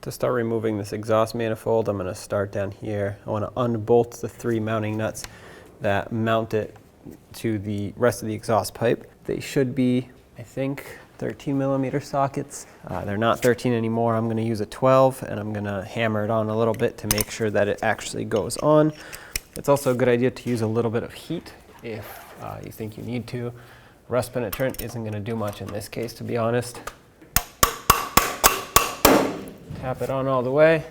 To start removing this exhaust manifold, I'm going to start down here. I want to unbolt the 3 mounting nuts that mount it to the rest of the exhaust pipe. They should be, I think, 13mm sockets. They're not 13 anymore. I'm going to use a 12, and I'm going to hammer it on a little bit to make sure that it actually goes on. It's also a good idea to use a little bit of heat if you think you need to. Rust penetrant isn't going to do much in this case, to be honest. Tap it on all the way.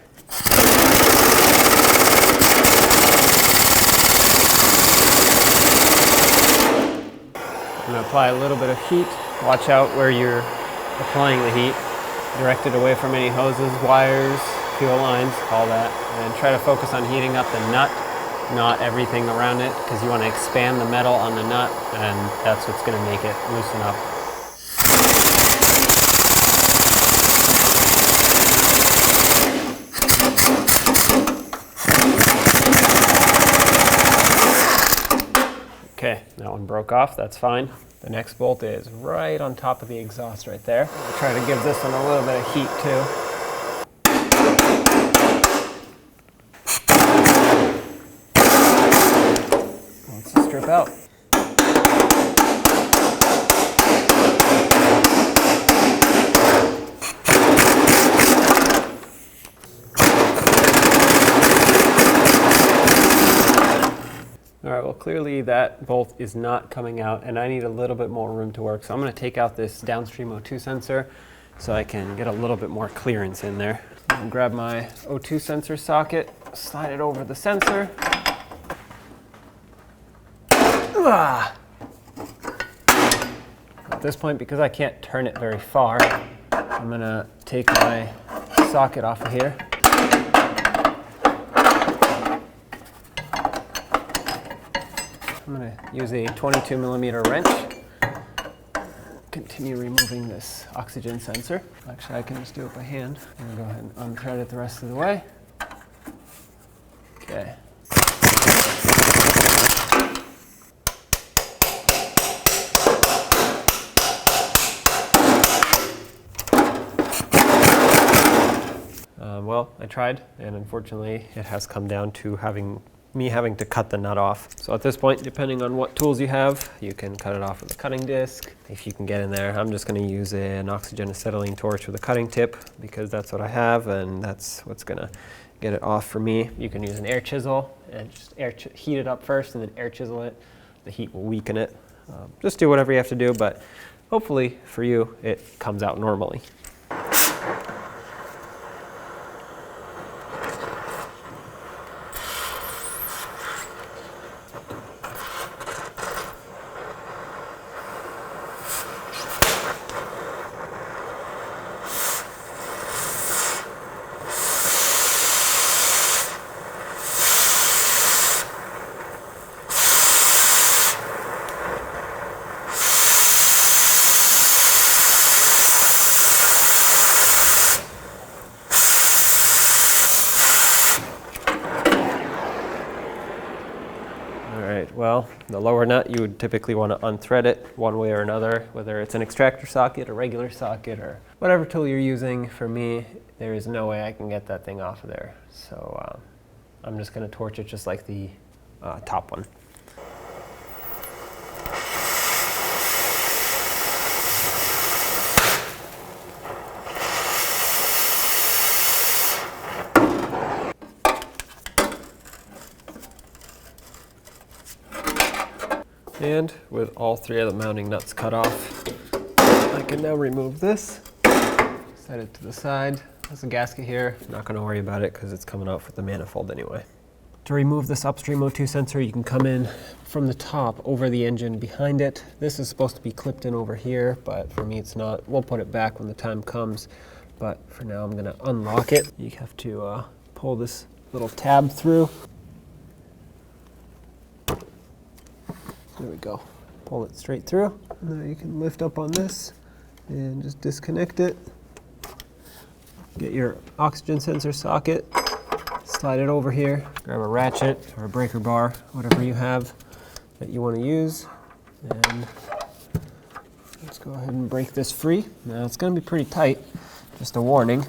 I'm going to apply a little bit of heat. Watch out where you're applying the heat. Direct it away from any hoses, wires, fuel lines, all that. And try to focus on heating up the nut, not everything around it, because you want to expand the metal on the nut, and that's what's going to make it loosen up. Okay, that one broke off, that's fine. The next bolt is right on top of the exhaust right there. I'll try to give this one a little bit of heat too. Wants to strip out. All right, well, clearly that bolt is not coming out, and I need a little bit more room to work. So I'm going to take out this downstream O2 sensor so I can get a little bit more clearance in there. I'll grab my O2 sensor socket, slide it over the sensor. At this point, because I can't turn it very far, I'm going to take my socket off of here. I'm going to use a 22mm wrench. Continue removing this oxygen sensor. Actually, I can just do it by hand. I'm going to go ahead and unthread it the rest of the way. Okay. Well, I tried, and unfortunately, it has come down to me having to cut the nut off. So at this point, depending on what tools you have, you can cut it off with a cutting disc, if you can get in there. I'm just going to use an oxygen acetylene torch with a cutting tip because that's what I have, and that's what's going to get it off for me. You can use an air chisel and just heat it up first and then air chisel it. The heat will weaken it. Just do whatever you have to do, but hopefully for you, it comes out normally. Well, the lower nut, you would typically want to unthread it one way or another, whether it's an extractor socket, a regular socket, or whatever tool you're using. For me, there is no way I can get that thing off of there. So I'm just going to torch it just like the top one. And with all 3 of the mounting nuts cut off, I can now remove this, set it to the side. There's a gasket here. I'm not going to worry about it because it's coming off with the manifold anyway. To remove this upstream O2 sensor, you can come in from the top over the engine behind it. This is supposed to be clipped in over here, but for me it's not. We'll put it back when the time comes, but for now I'm going to unlock it. You have to pull this little tab through. There we go. Pull it straight through. Now you can lift up on this and just disconnect it. Get your oxygen sensor socket, slide it over here, grab a ratchet or a breaker bar, whatever you have that you want to use, and let's go ahead and break this free. Now it's going to be pretty tight, just a warning.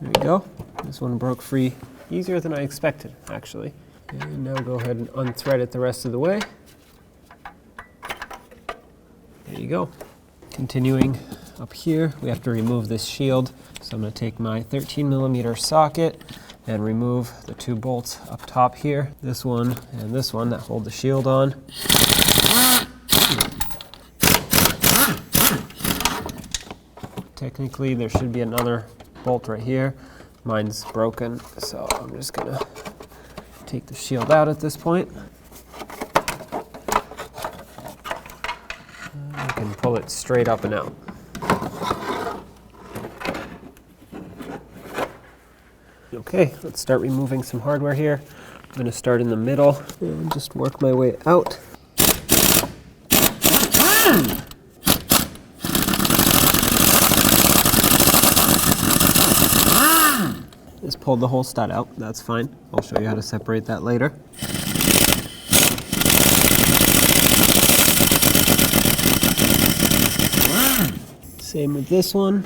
There we go. This one broke free easier than I expected, actually. And now go ahead and unthread it the rest of the way. There you go. Continuing up here, we have to remove this shield. So I'm going to take my 13mm socket and remove the 2 bolts up top here. This one and this one that hold the shield on. Technically, there should be another bolt right here. Mine's broken, so I'm just going to take the shield out at this point. You can pull it straight up and out. Okay, let's start removing some hardware here. I'm going to start in the middle and just work my way out. Just pulled the whole stud out, that's fine. I'll show you how to separate that later. Same with this one.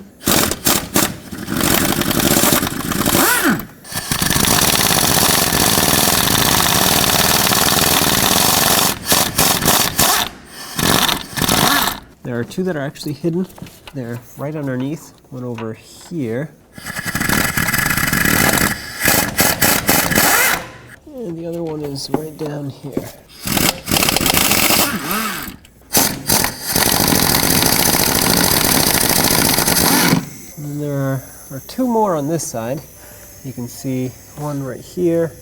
There are 2 that are actually hidden. They're right underneath, one over here. And the other one is right down here. And there are 2 more on this side. You can see one right here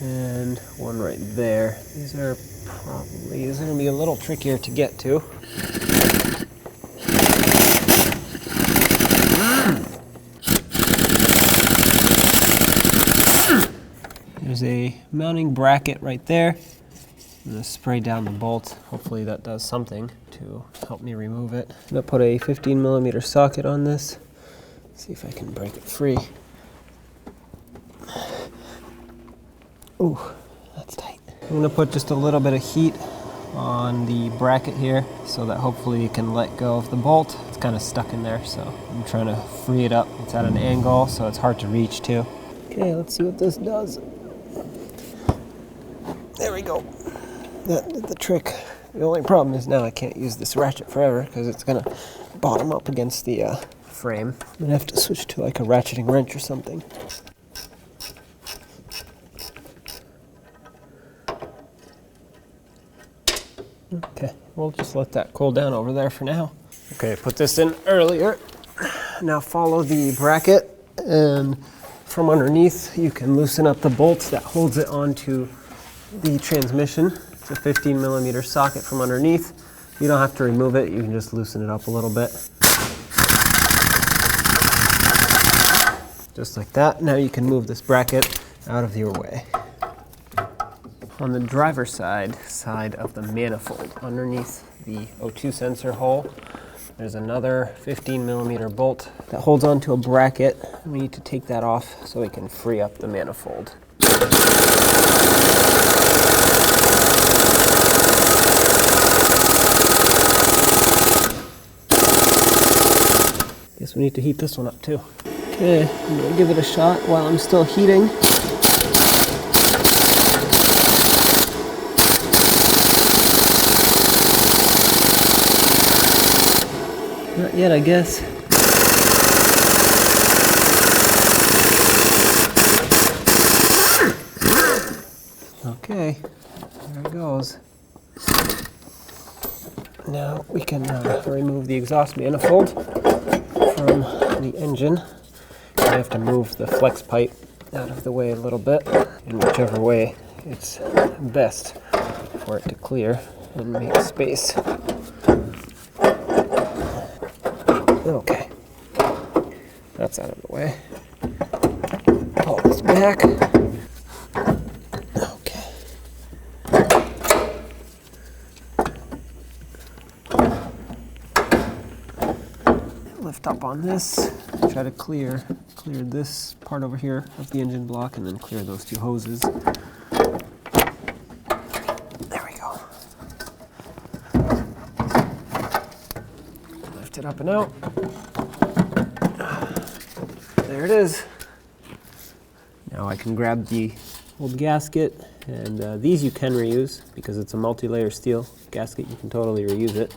and one right there. These are going to be a little trickier to get to. There's a mounting bracket right there. I'm going to spray down the bolt. Hopefully that does something to help me remove it. I'm going to put a 15mm socket on this. See if I can break it free. Ooh, that's tight. I'm going to put just a little bit of heat on the bracket here so that hopefully you can let go of the bolt. It's kind of stuck in there, so I'm trying to free it up. It's at an angle, so it's hard to reach too. Okay, let's see what this does. There we go. That did the trick. The only problem is now I can't use this ratchet forever because it's gonna bottom up against the frame. I'm gonna have to switch to like a ratcheting wrench or something. Okay, we'll just let that cool down over there for now. Okay, put this in earlier. Now follow the bracket, and from underneath you can loosen up the bolt that holds it onto the transmission. It's a 15mm socket from underneath. You don't have to remove it, you can just loosen it up a little bit. Just like that. Now you can move this bracket out of your way. On the driver's side of the manifold, underneath the O2 sensor hole, there's another 15mm bolt that holds onto a bracket. We need to take that off so we can free up the manifold. Guess we need to heat this one up too. Okay, I'm gonna give it a shot while I'm still heating. Not yet, I guess. Okay, there it goes. Now we can remove the exhaust manifold from the engine. You have to move the flex pipe out of the way a little bit, in whichever way it's best for it to clear and make space. Okay, that's out of the way. Pull this back. Okay. Lift up on this. Try to clear this part over here of the engine block, and then clear those 2 hoses. There we go. Lift it up and out. There it is. I can grab the old gasket, and these you can reuse because it's a multi-layer steel gasket. You can totally reuse it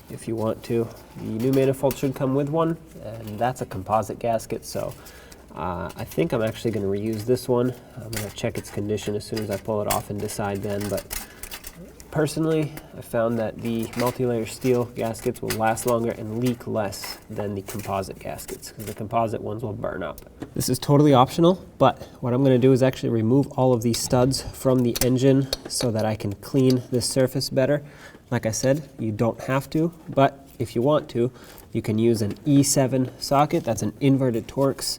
if you want to. The new manifold should come with one, and that's a composite gasket, so I think I'm actually going to reuse this one. I'm going to check its condition as soon as I pull it off and decide then, but personally, I found that the multi-layer steel gaskets will last longer and leak less than the composite gaskets, because the composite ones will burn up. This is totally optional, but what I'm going to do is actually remove all of these studs from the engine so that I can clean this surface better. Like I said, you don't have to, but if you want to, you can use an E7 socket. That's an inverted Torx,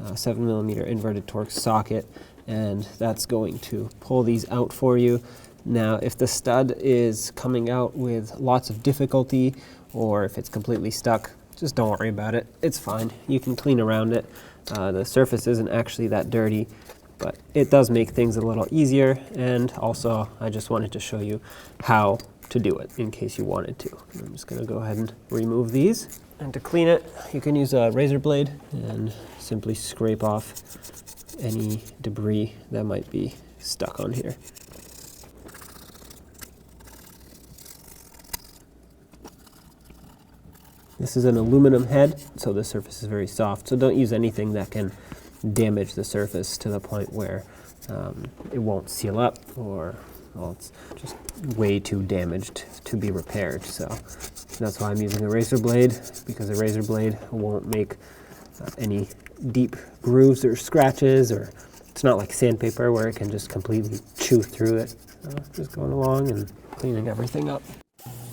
7mm inverted Torx socket, and that's going to pull these out for you. Now, if the stud is coming out with lots of difficulty, or if it's completely stuck, just don't worry about it. It's fine. You can clean around it. The surface isn't actually that dirty, but it does make things a little easier, and also I just wanted to show you how to do it in case you wanted to. I'm just going to go ahead and remove these. And to clean it, you can use a razor blade and simply scrape off any debris that might be stuck on here. This is an aluminum head, so the surface is very soft, so don't use anything that can damage the surface to the point where it won't seal up, or well, it's just way too damaged to be repaired. So that's why I'm using a razor blade, because a razor blade won't make any deep grooves or scratches, or it's not like sandpaper where it can just completely chew through it. Just going along and cleaning everything up.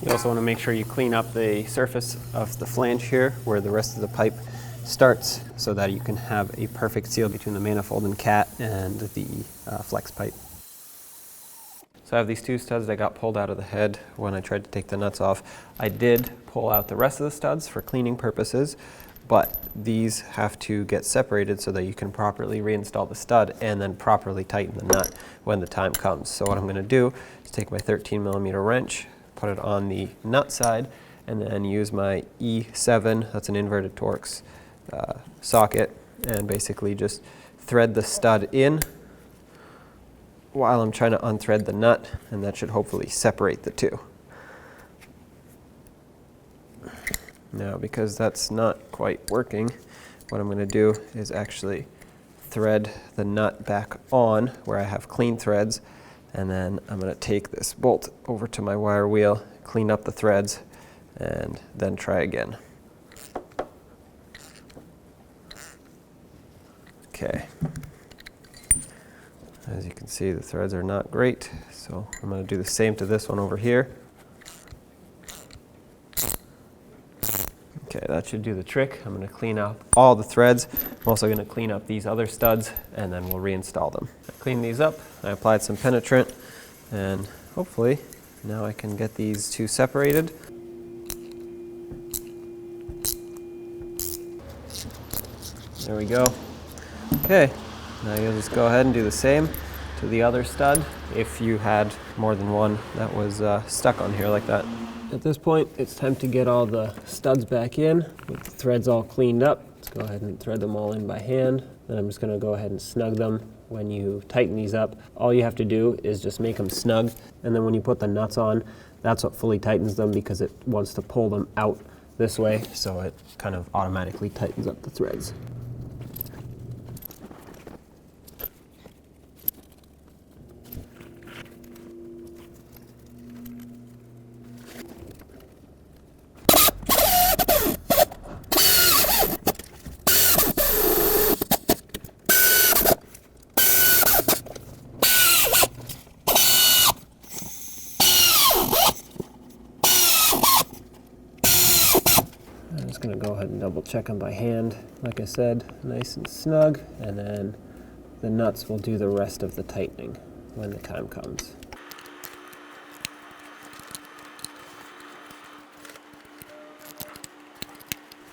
You also want to make sure you clean up the surface of the flange here where the rest of the pipe starts, so that you can have a perfect seal between the manifold and cat and the flex pipe. So I have these two studs that got pulled out of the head when I tried to take the nuts off. I did pull out the rest of the studs for cleaning purposes, but these have to get separated so that you can properly reinstall the stud and then properly tighten the nut when the time comes. So what I'm going to do is take my 13mm wrench, put it on the nut side, and then use my E7, that's an inverted Torx socket, and basically just thread the stud in while I'm trying to unthread the nut, and that should hopefully separate the two. Now, because that's not quite working, what I'm going to do is actually thread the nut back on where I have clean threads, and then I'm going to take this bolt over to my wire wheel, clean up the threads, and then try again. Okay. As you can see, the threads are not great, so I'm going to do the same to this one over here. Okay, that should do the trick. I'm going to clean up all the threads. I'm also going to clean up these other studs, and then we'll reinstall them. I cleaned these up, I applied some penetrant, and hopefully now I can get these two separated. There we go. Okay, now you'll just go ahead and do the same to the other stud if you had more than one that was stuck on here like that. At this point, it's time to get all the studs back in with the threads all cleaned up. Let's go ahead and thread them all in by hand. Then I'm just going to go ahead and snug them. When you tighten these up, all you have to do is just make them snug, and then when you put the nuts on, that's what fully tightens them, because it wants to pull them out this way, so it kind of automatically tightens up the threads. Going to go ahead and double check them by hand. Like I said, nice and snug, and then the nuts will do the rest of the tightening when the time comes.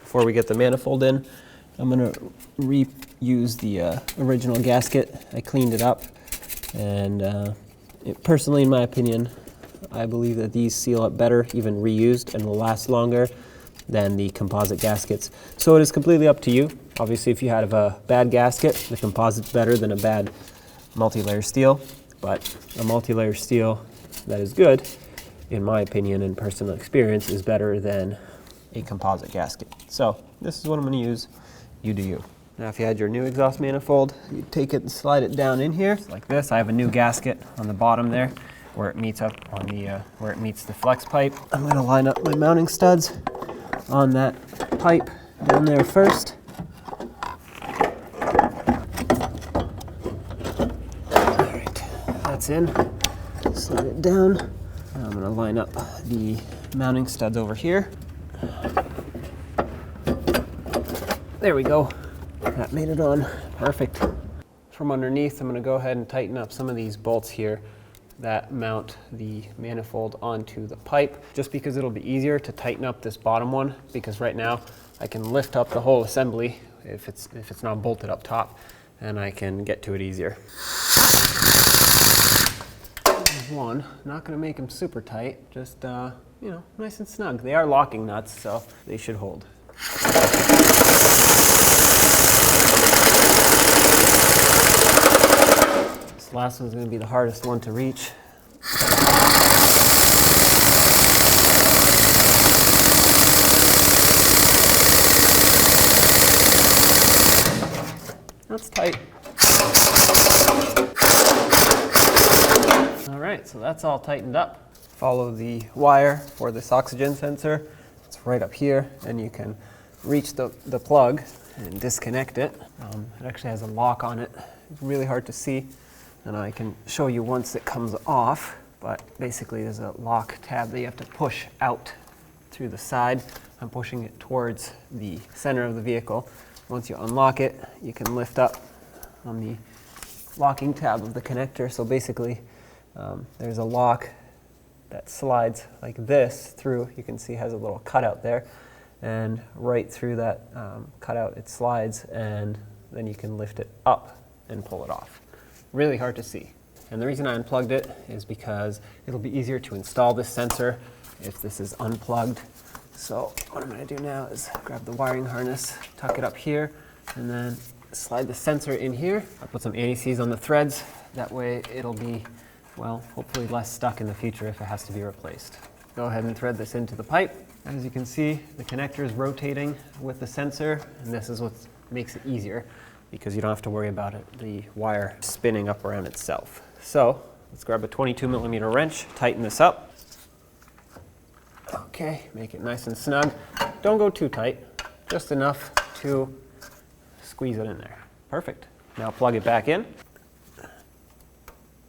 Before we get the manifold in, I'm going to reuse the original gasket. I cleaned it up, and personally, in my opinion, I believe that these seal up better, even reused, and will last longer than the composite gaskets. So it is completely up to you. Obviously, if you have a bad gasket, the composite's better than a bad multi-layer steel, but a multi-layer steel that is good, in my opinion and personal experience, is better than a composite gasket. So this is what I'm going to use. You do you. Now if you had your new exhaust manifold, you take it and slide it down in here like this. I have a new gasket on the bottom there where it meets up on the where it meets the flex pipe. I'm going to line up my mounting studs on that pipe down there first. Alright, that's in. Slide it down. Now I'm going to line up the mounting studs over here. There we go. That made it on. Perfect. From underneath, I'm going to go ahead and tighten up some of these bolts here that mount the manifold onto the pipe, just because it'll be easier to tighten up this bottom one, because right now I can lift up the whole assembly if it's not bolted up top, and I can get to it easier. There's one. Not going to make them super tight, just you know, nice and snug. They are locking nuts, so they should hold. This last one's going to be the hardest one to reach. That's tight. All right, so that's all tightened up. Follow the wire for this oxygen sensor. It's right up here, and you can reach the plug and disconnect it. It actually has a lock on it. It's really hard to see, and I can show you once it comes off, but basically there's a lock tab that you have to push out through the side. I'm pushing it towards the center of the vehicle. Once you unlock it, you can lift up on the locking tab of the connector. So basically, there's a lock that slides like this through. You can see it has a little cutout there, and right through that cutout it slides, and then you can lift it up and pull it off. Really hard to see. And the reason I unplugged it is because it'll be easier to install this sensor if this is unplugged. So what I'm going to do now is grab the wiring harness, tuck it up here, and then slide the sensor in here. I'll put some anti-seize on the threads. That way it'll be, well, hopefully less stuck in the future if it has to be replaced. Go ahead and thread this into the pipe. As you can see, the connector is rotating with the sensor, and this is what makes it easier, because you don't have to worry about it, the wire spinning up around itself. So let's grab a 22mm wrench, tighten this up. Okay, make it nice and snug. Don't go too tight, just enough to squeeze it in there. Perfect. Now plug it back in.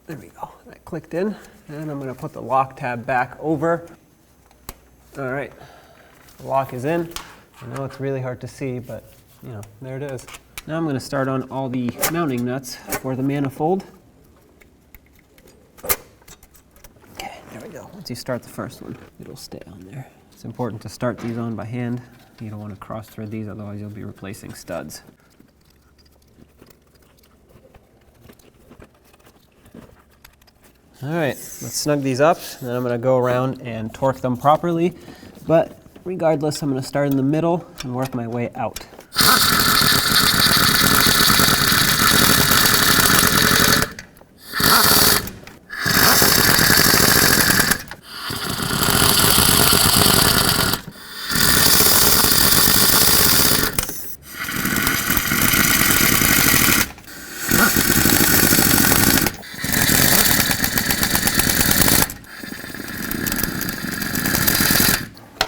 There we go, that clicked in. And I'm going to put the lock tab back over. All right, the lock is in. I know it's really hard to see, but you know, there it is. Now I'm going to start on all the mounting nuts for the manifold. Okay, there we go. Once you start the first one, it'll stay on there. It's important to start these on by hand. You don't want to cross thread these, otherwise you'll be replacing studs. All right, let's snug these up, and then I'm going to go around and torque them properly. But regardless, I'm going to start in the middle and work my way out.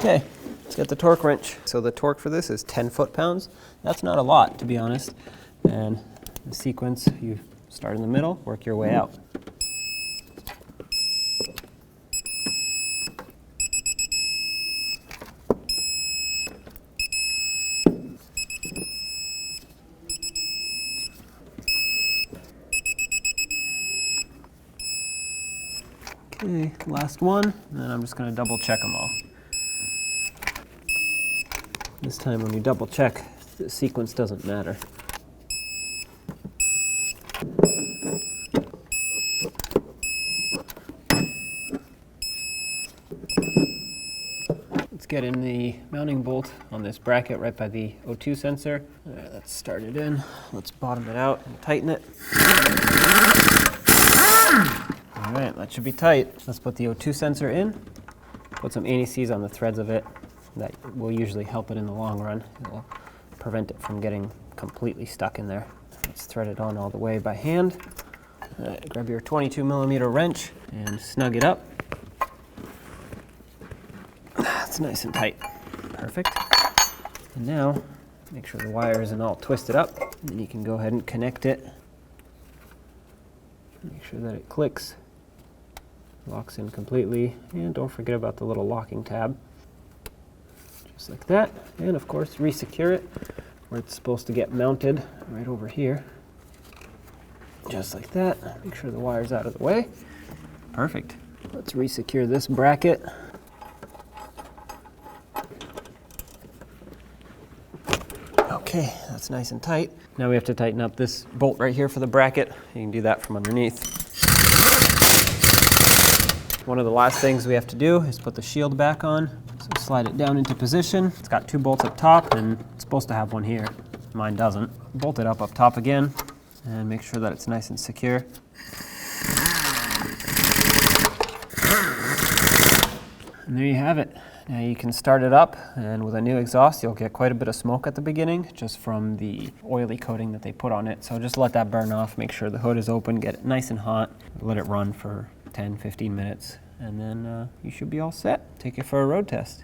Okay, let's get the torque wrench. So the torque for this is 10 foot-pounds. That's not a lot, to be honest. And the sequence, you start in the middle, work your way out. Okay, last one, and then I'm just going to double check them all. This time when you double check, the sequence doesn't matter. Let's get in the mounting bolt on this bracket right by the O2 sensor. All right, let's start it in. Let's bottom it out and tighten it. All right, that should be tight. Let's put the O2 sensor in. Put some anti-seize on the threads of it. That will usually help it in the long run. It will prevent it from getting completely stuck in there. Let's thread it on all the way by hand. All right, grab your 22mm wrench and snug it up. That's nice and tight. Perfect. And now, make sure the wire isn't all twisted up. And then you can go ahead and connect it. Make sure that it clicks, locks in completely, and don't forget about the little locking tab. Just like that. And of course, re-secure it where it's supposed to get mounted, right over here. Just like that. Make sure the wire's out of the way. Perfect. Let's re-secure this bracket. Okay, that's nice and tight. Now we have to tighten up this bolt right here for the bracket. You can do that from underneath. One of the last things we have to do is put the shield back on. So slide it down into position. It's got 2 bolts up top and it's supposed to have one here. Mine doesn't. Bolt it up top again and make sure that it's nice and secure. And there you have it. Now you can start it up, and with a new exhaust you'll get quite a bit of smoke at the beginning just from the oily coating that they put on it. So just let that burn off, make sure the hood is open, get it nice and hot, let it run for 10-15 minutes, and then you should be all set. Take it for a road test.